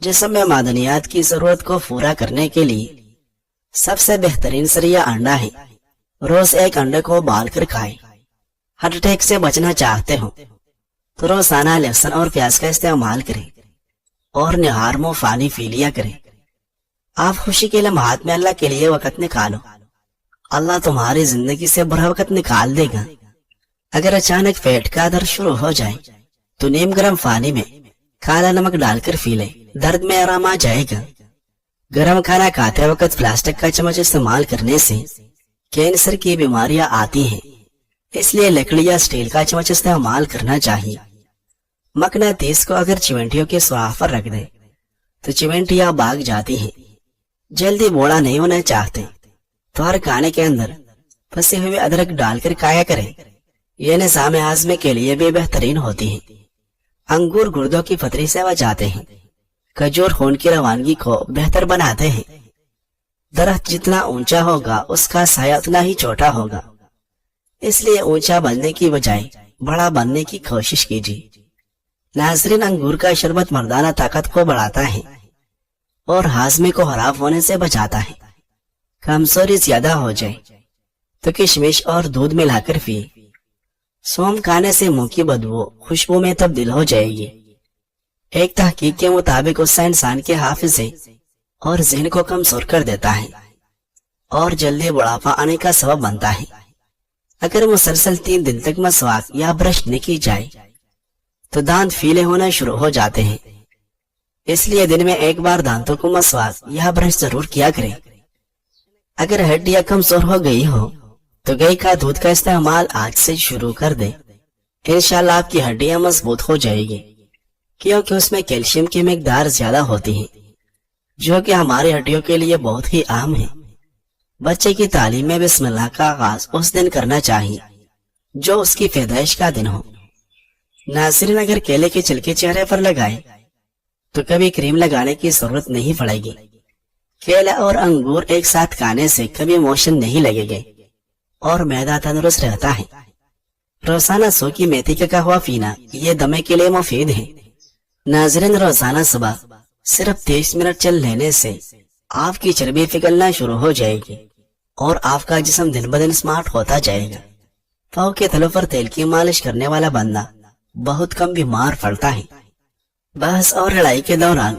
جسم میں معدنیات کی ضرورت کو پورا کرنے کے لیے سب سے بہترین ذریعہ انڈا ہے۔ روز ایک انڈے کو ابال کر کھائیں۔ ہارٹ اٹیک سے بچنا چاہتے ہو تو روزانہ لہسن اور پیاز کا استعمال کریں اور نہار منہ پانی پی لیا کریں۔ آپ خوشی کے لمحات میں اللہ کے لیے وقت نکالو، اللہ تمہاری زندگی سے برا وقت نکال دے گا۔ اگر اچانک پیٹ کا درد شروع ہو جائے تو نیم گرم پانی میں کالا نمک ڈال کر پی لیں، درد میں آرام آ جائے گا۔ گرم کھانا کھاتے وقت پلاسٹک کا چمچ استعمال کرنے سے کینسر کی بیماریاں آتی ہیں، اس لیے لکڑی یا اسٹیل کا چمچ استعمال کرنا چاہیے۔ مقناطیس کو اگر چمنٹیوں کے سوراخ پر رکھ دیں تو چمنٹیاں بھاگ جاتی ہیں۔ جلدی بوڑھا نہیں ہونا چاہتے تو ہر کھانے کے اندر پھنسے ہوئے ادرک ڈال کر کھایا کریں، یہ نظام ہاضمے کے لیے بھی بہترین ہوتی ہے۔ انگور گردوں کی پتھری سے بچاتے ہیں، کھجور خون کی روانگی کو بہتر بناتے ہیں۔ درخت جتنا اونچا ہوگا اس کا سایہ اتنا ہی چھوٹا ہوگا، اس لیے اونچا بننے کی بجائے بڑا بننے کی کوشش کیجیے۔ ناظرین، انگور کا شربت مردانہ طاقت کو بڑھاتا ہے اور ہاضمے کو خراب ہونے سے بچاتا ہے۔ کمزوری زیادہ ہو جائے تو کشمش اور دودھ ملا کر پیے۔ سونف کھانے سے منہ کی بدبو خوشبو میں تبدیل ہو جائے گی۔ ایک تحقیق کے مطابق اس سے انسان کے حافظے اور ذہن کو کمزور کر دیتا ہے اور جلدی بڑھاپا آنے کا سبب بنتا ہے۔ اگر مسلسل 3 دن تک مسواک یا برش نہ کی جائے تو دانت پیلے ہونا شروع ہو جاتے ہیں، اس لیے دن میں ایک بار دانتوں کو مسواک یا برش ضرور کیا کریں۔ اگر ہڈیاں کمزور ہو گئی ہو تو گائے کا دودھ کا استعمال آج سے شروع کر دیں، انشاءاللہ آپ کی ہڈیاں مضبوط ہو جائے گی، کیونکہ اس میں کیلشیم کی مقدار زیادہ ہوتی ہے جو کہ ہماری ہڈیوں کے لیے بہت ہی اہم ہے۔ بچے کی تعلیم میں بسم اللہ کا آغاز اس دن کرنا چاہیے جو اس کی پیدائش کا دن ہو۔ ناظرین، اگر کیلے کے چھلکے چہرے پر لگائیں تو کبھی کریم لگانے کی ضرورت نہیں پڑے گی۔ کیلا اور انگور ایک ساتھ کھانے سے کبھی موشن نہیں لگے گے اور معدہ تندرست رہتا ہے۔ روزانہ سوکھی میتھی کا قہوہ پینا یہ دمے کے لیے مفید ہے۔ ناظرین، روزانہ صبح صرف 30 منٹ چل لینے سے آپ کی چربی پگھلنا شروع ہو جائے گی اور آپ کا جسم دن بدن سمارٹ ہوتا جائے گا۔ پاؤں کے تلوں پر تیل کی مالش کرنے والا بندہ بہت کم بیمار پڑتا ہے۔ بحث اور لڑائی کے دوران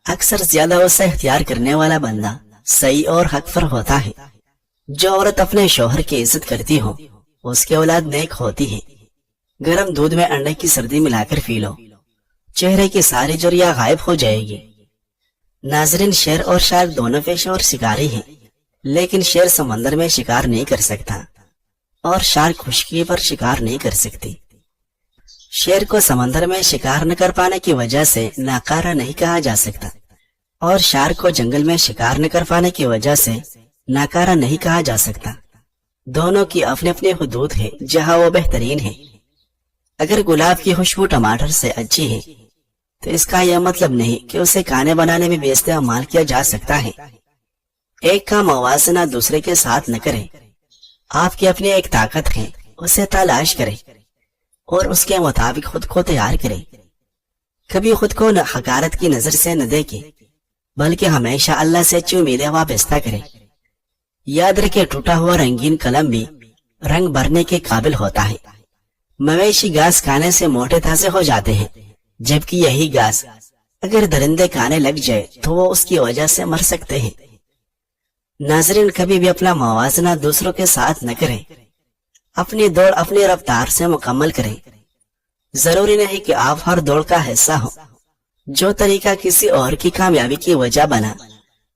اکثر زیادہ غصہ اختیار کرنے والا بندہ صحیح اور حق پر ہوتا ہے۔ جو عورت اپنے شوہر کی عزت کرتی ہو اس کی اولاد نیک ہوتی ہے۔ گرم دودھ میں انڈے کی سردی ملا کر پی لو، چہرے کی ساری جھریاں غائب ہو جائے گی۔ ناظرین، شیر اور شارک دونوں پیشہ اور شکاری ہیں، لیکن شیر سمندر میں شکار نہیں کر سکتا اور شارک خشکی پر شکار نہیں کر سکتی۔ شیر کو سمندر میں شکار نہ کر پانے کی وجہ سے ناکارہ نہیں کہا جا سکتا اور شارک کو جنگل میں شکار نہ کر پانے کی وجہ سے ناکارہ نہیں کہا جا سکتا۔ دونوں کی اپنی اپنی حدود ہے جہاں وہ بہترین ہے۔ اگر گلاب کی خوشبو ٹماٹر سے اچھی ہے تو اس کا یہ مطلب نہیں کہ اسے کھانے بنانے میں بھی استعمال کیا جا سکتا ہے۔ ایک کا موازنہ دوسرے کے ساتھ نہ کریں۔ آپ کی اپنی ایک طاقت ہے، اسے تلاش کریں اور اس کے مطابق خود کو تیار کریں۔ کبھی خود کو حقارت کی نظر سے نہ دیکھیں بلکہ ہمیشہ اللہ سے اچھی امیدیں وابستہ کریں۔ یاد رکھیں، ٹوٹا ہوا رنگین قلم بھی رنگ بھرنے کے قابل ہوتا ہے۔ مویشی گھاس کھانے سے موٹے تازے ہو جاتے ہیں، جبکہ یہی گھاس اگر درندے کھانے لگ جائے تو وہ اس کی وجہ سے مر سکتے ہیں۔ ناظرین، کبھی بھی اپنا موازنہ دوسروں کے ساتھ نہ کریں۔ اپنی دوڑ اپنی رفتار سے مکمل کریں۔ ضروری نہیں کہ آپ ہر دوڑ کا حصہ ہو۔ جو طریقہ کسی اور کی کامیابی کی وجہ بنا،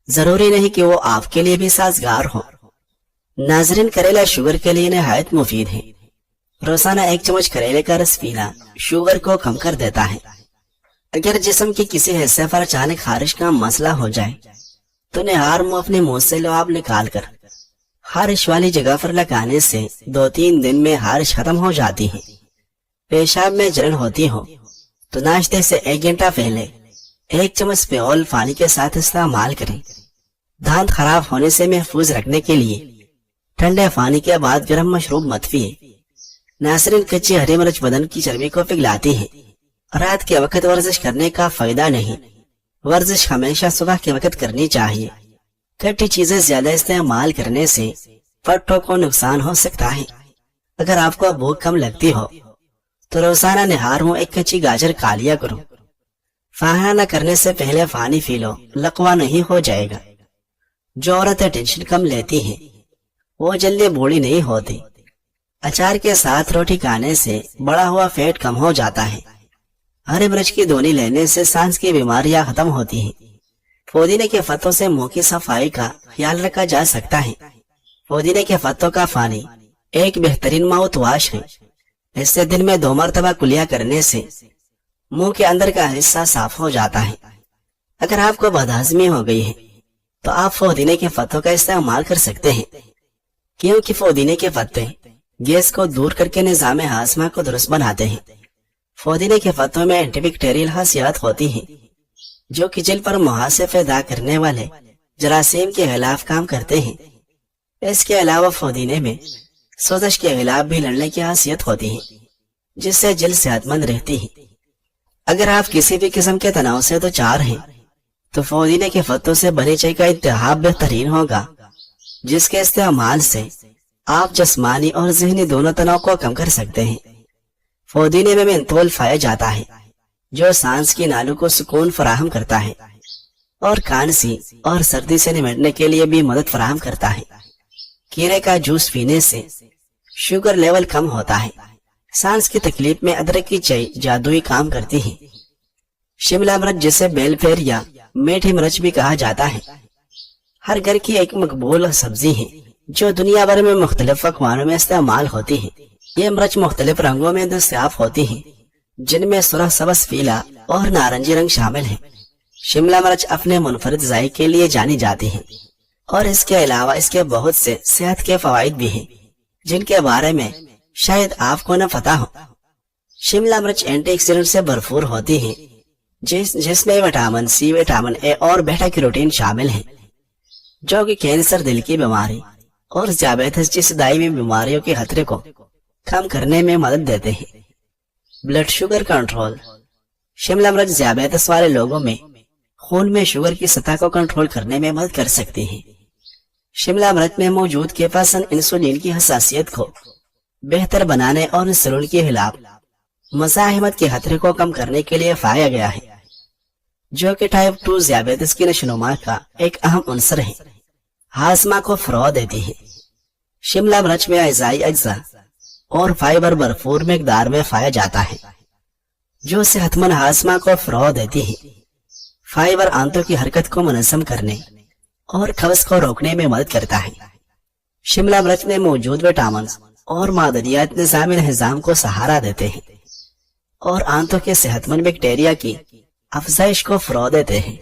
ضروری نہیں کہ وہ آپ کے لیے بھی سازگار ہو۔ ناظرین، کریلا شوگر کے لیے نہایت مفید ہے۔ روزانہ 1 چمچ کریلے کا رس پینا شوگر کو کم کر دیتا ہے۔ اگر جسم کے کسی حصے پر اچانک خارش کا مسئلہ ہو جائے تو نہار منہ اپنے منہ سے لعاب نکال کر خارش والی جگہ پر لگانے سے 2-3 دن میں خارش ختم ہو جاتی ہے۔ پیشاب میں جلن ہوتی ہو تو ناشتے سے 1 گھنٹہ پہلے 1 چمچ پیول پانی کے ساتھ استعمال کریں۔ دانت خراب ہونے سے محفوظ رکھنے کے لیے ٹھنڈے پانی کے بعد گرم مشروب مت پیئے۔ ناظرین، کچی ہری مرچ بدن کی چربی کو پگھلاتی ہے۔ رات کے وقت ورزش کرنے کا فائدہ نہیں، ورزش ہمیشہ صبح کے وقت کرنی چاہیے. کھٹی چیزیں زیادہ استعمال کرنے سے پٹھوں کو نقصان ہو سکتا ہے. اگر آپ کو بھوک کم لگتی ہو تو روزانہ نہار میں ایک کچی گاجر کھا لیا کرو. فاہانہ کرنے سے پہلے پانی پی لو, لقوا نہیں ہو جائے گا. جو عورتیں ٹینشن کم لیتی ہیں وہ جلدی بوڑھی نہیں ہوتی. اچار کے ساتھ روٹی کھانے سے بڑا ہوا فیٹ کم ہو جاتا ہے. ہری مرچ کی دونی لینے سے سانس کی بیماریاں ختم ہوتی ہیں. پودینے کے پتوں سے منہ کی صفائی کا خیال رکھا جا سکتا ہے. پودینے کے پتوں کا پانی ایک بہترین ماؤتھ واش ہے. اس سے دن میں 2 مرتبہ کلیا کرنے سے منہ کے اندر کا حصہ صاف ہو جاتا ہے. اگر آپ کو بدہضمی ہو گئی ہے تو آپ پودینے کے پتوں کا استعمال کر سکتے ہیں, کیونکہ پودینے کے پتے گیس کو دور کر کے نظام ہاضمہ کو درست بناتے ہیں. پودینے کے پتوں میں اینٹی بیکٹیریل خاصیات ہوتی ہیں جو کہ جلد پر محاسے پیدا کرنے والے جراثیم کے خلاف کام کرتے ہیں. اس کے علاوہ پودینے میں سوزش کے خلاف بھی لڑنے کی خاصیت ہوتی ہے جس سے جلد صحت مند رہتی ہے. اگر آپ کسی بھی قسم کے تناؤ سے دوچار ہیں تو پودینے کے پتوں سے بنی چائے کا انتخاب بہترین ہوگا, جس کے استعمال سے آپ جسمانی اور ذہنی دونوں تناؤ کو کم کر سکتے ہیں. پودینے میں منتھول پایا جاتا ہے جو سانس کی نالوں کو سکون فراہم کرتا ہے اور کھانسی اور سردی سے نمٹنے کے لیے بھی مدد فراہم کرتا ہے. کیرے کا جوس پینے سے شوگر لیول کم ہوتا ہے. سانس کی تکلیف میں ادرک کی چائے جادوئی کام کرتی ہے. شملہ مرچ جسے بیل پھیر یا میٹھی مرچ بھی کہا جاتا ہے ہر گھر کی ایک مقبول سبزی ہے جو دنیا بھر میں مختلف پکوانوں میں استعمال ہوتی ہے. یہ مرچ مختلف رنگوں میں دستیاب ہوتی ہیں جن میں سرخ سبز پیلا اور نارنجی رنگ شامل ہیں. شملہ مرچ اپنے منفرد ذائقے کے لیے جانی جاتی ہے اور اس کے علاوہ اس کے بہت سے صحت کے فوائد بھی ہیں جن کے بارے میں شاید آپ کو نہ پتہ ہو. شملہ مرچ اینٹی آکسیڈنٹ سے بھرپور ہوتی ہے جس میں وٹامن سی, وٹامن اے اور بیٹا کیروٹین شامل ہیں جو کہ کینسر, دل کی بیماری اور ذیابیطس جیسی دائمی بیماریوں کے خطرے کو کم کرنے میں مدد دیتے ہیں. Blood sugar control. شملہ مرچ ذیابیطس والے لوگوں میں خون میں شوگر کی سطح کو کنٹرول کرنے میں مدد کر سکتی ہے. شملہ مرچ میں موجود کیپاسن انسولین کی حساسیت کو بہتر بنانے اور انسولین کے خلاف مزاحمت کے خطرے کو کم کرنے کے لیے پایا گیا ہے جو کہ ٹائپ 2 ذیابیطس کی نشوونما کا ایک اہم عنصر ہے. ہاضمہ کو فروغ دیتی ہے. شملہ مرچ میں غذائی اجزاء اور فائبر بھرپور مقدار میں پایا جاتا ہے جو صحت مند ہاضمہ کو فروغ دیتی ہے. فائبر آنتوں کی حرکت کو منظم کرنے اور قبض کو روکنے میں مدد کرتا ہے. شملہ مرچ میں موجود وٹامنز اور معدنیات نظام انہضام کو سہارا دیتے ہیں اور آنتوں کے صحت مند بیکٹیریا کی افزائش کو فروغ دیتے ہیں.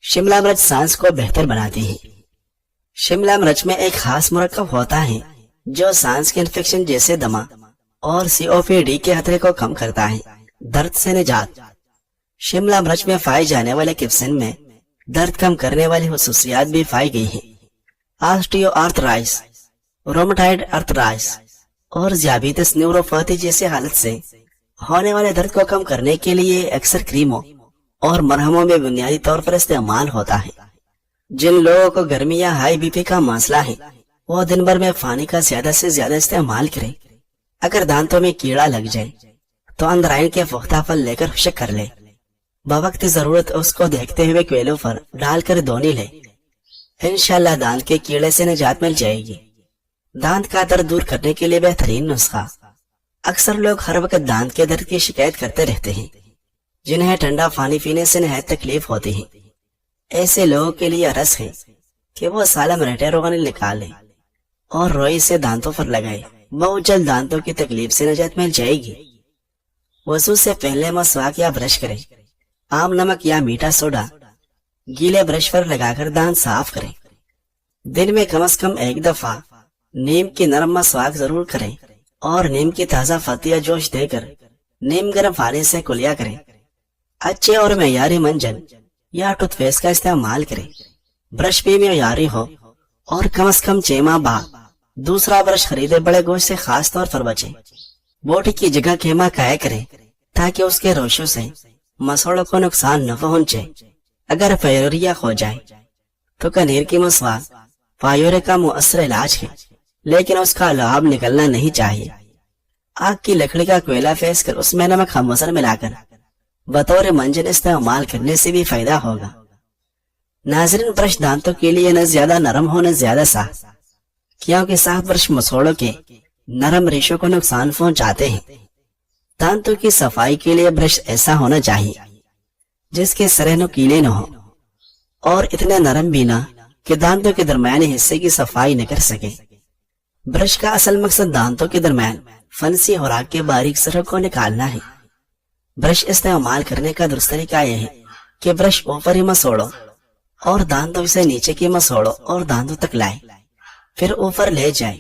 شملہ مرچ سانس کو بہتر بناتی ہے. شملہ مرچ میں ایک خاص مرکب ہوتا ہے جو سانس کے انفیکشن جیسے دمہ اور COPD کے خطرے کو کم کرتا ہے. درد سے نجات. شملہ مرچ میں پائے جانے والے کیپسن میں درد کم کرنے والی خصوصیات بھی پائی گئی ہیں. آسٹیو آرتھرائٹس, رومٹائڈ آرتھرائٹس اور ذیابیطس نیوروپیتھی جیسے حالت سے ہونے والے درد کو کم کرنے کے لیے اکثر کریموں اور مرہموں میں بنیادی طور پر استعمال ہوتا ہے. جن لوگوں کو گرمی یا ہائی بی پی کا مسئلہ ہے وہ دن بھر میں پانی کا زیادہ سے زیادہ استعمال کریں. اگر دانتوں میں کیڑا لگ جائے تو اندرائن کے پختہ پھل لے کر خشک کر لے. بوقت ضرورت اس کو دیکھتے ہوئے کوئلوں پر ڈال کر دھونی لے. انشاءاللہ دانت کے کیڑے سے نجات مل جائے گی. دانت کا درد دور کرنے کے لیے بہترین نسخہ. اکثر لوگ ہر وقت دانت کے درد کی شکایت کرتے رہتے ہیں جنہیں ٹھنڈا پانی پینے سے نہایت تکلیف ہوتی ہے. ایسے لوگوں کے لیے عرض ہے کہ وہ سالم رہٹے روغن نکالیں اور روئی سے دانتوں پر لگائے. بہت جلد دانتوں کی تکلیف سے نجات مل جائے گی. وضو سے پہلے مسواک یا برش کریں. عام نمک یا میٹھا سوڈا گیلے برش پر لگا کر دانت صاف کریں. دن میں کم از کم ایک دفعہ نیم کی نرم مسواک ضرور کریں اور نیم کی تازہ پتی یا جوش دے کر نیم گرم پانی سے کلیا کریں. اچھے اور معیاری منجن یا ٹوتھ پیسٹ کا استعمال کریں. برش بھی معیاری ہو اور کم از کم 6 ماہ بعد دوسرا برش خریدے. بڑے گوشت سے خاص طور پر بچیں. بوٹی کی جگہ خیمہ کایا کریں تاکہ اس کے روشوں سے مسوڑوں کو نقصان نہ پہنچے. اگر فائیوریا ہو جائے تو کنیر کی مسواک فائیورے کا مؤثر علاج ہے، لیکن اس کا لعاب نکلنا نہیں چاہیے۔ آگ کی لکڑی کا کوئلہ پھینس کر اس میں نمک ہم ملا کر بطور منجن استعمال کرنے سے بھی فائدہ ہوگا۔ ناظرین، برش دانتوں کے لیے نہ زیادہ نرم ہو نہ زیادہ سخت، کیونکہ سخت برش مسوڑوں کے نرم ریشوں کو نقصان پہنچاتے ہیں۔ دانتوں کی صفائی کے لیے برش ایسا ہونا چاہیے جس کے سرے نوکیلے نہ ہو اور اتنے نرم بھی نہ کہ دانتوں کے درمیانی حصے کی صفائی نہ کر سکے۔ برش کا اصل مقصد دانتوں کے درمیان فنسی خوراک کے باریک سروں کو نکالنا ہے۔ برش استعمال کرنے کا درست طریقہ یہ ہے کہ برش اوپر ہی مسوڑو اور دانتوں سے نیچے کی مسوڑو اور دانتوں تک لائے، پھر اوپر لے جائے۔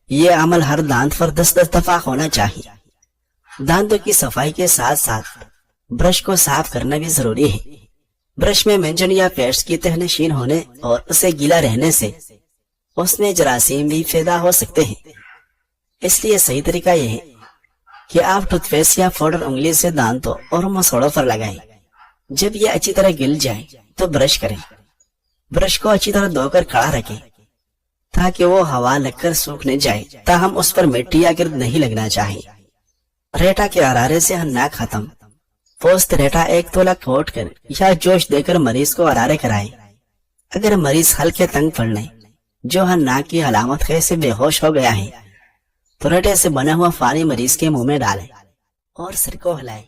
یہ عمل ہر دانت پر 10 دفعہ ہونا چاہیے۔ دانتوں کی صفائی کے ساتھ ساتھ برش کو صاف کرنا بھی ضروری ہے۔ برش میں منجن یا پیسٹ کی تہ نشین ہونے اور اسے گیلا رہنے سے اس میں جراثیم بھی پیدا ہو سکتے ہیں۔ اس لیے صحیح طریقہ یہ ہے کہ آپ ٹوتھ پیسٹ یا پاؤڈر انگلی سے دانتوں اور مسوڑوں پر لگائیں۔ جب یہ اچھی طرح گل جائے تو برش کریں۔ برش کو اچھی طرح دھو کر کھڑا رکھیں تاکہ وہ ہوا لگ کر سوکھ نہ جائے، تاہم اس پر مٹی یا گرد نہیں لگنا چاہیے۔ ریٹا کے غرارے سے ہناک ختم۔ پوست ریٹا 1 تولہ کوٹ کر یا جوش دے کر مریض کو غرارے کرائے۔ اگر مریض ہلکے تنگ پڑنے جو ہناک کی علامت ہے سے بے ہوش ہو گیا ہے تو ریٹے سے بنا ہوا پانی مریض کے منہ میں ڈالیں اور سر کو ہلائیں۔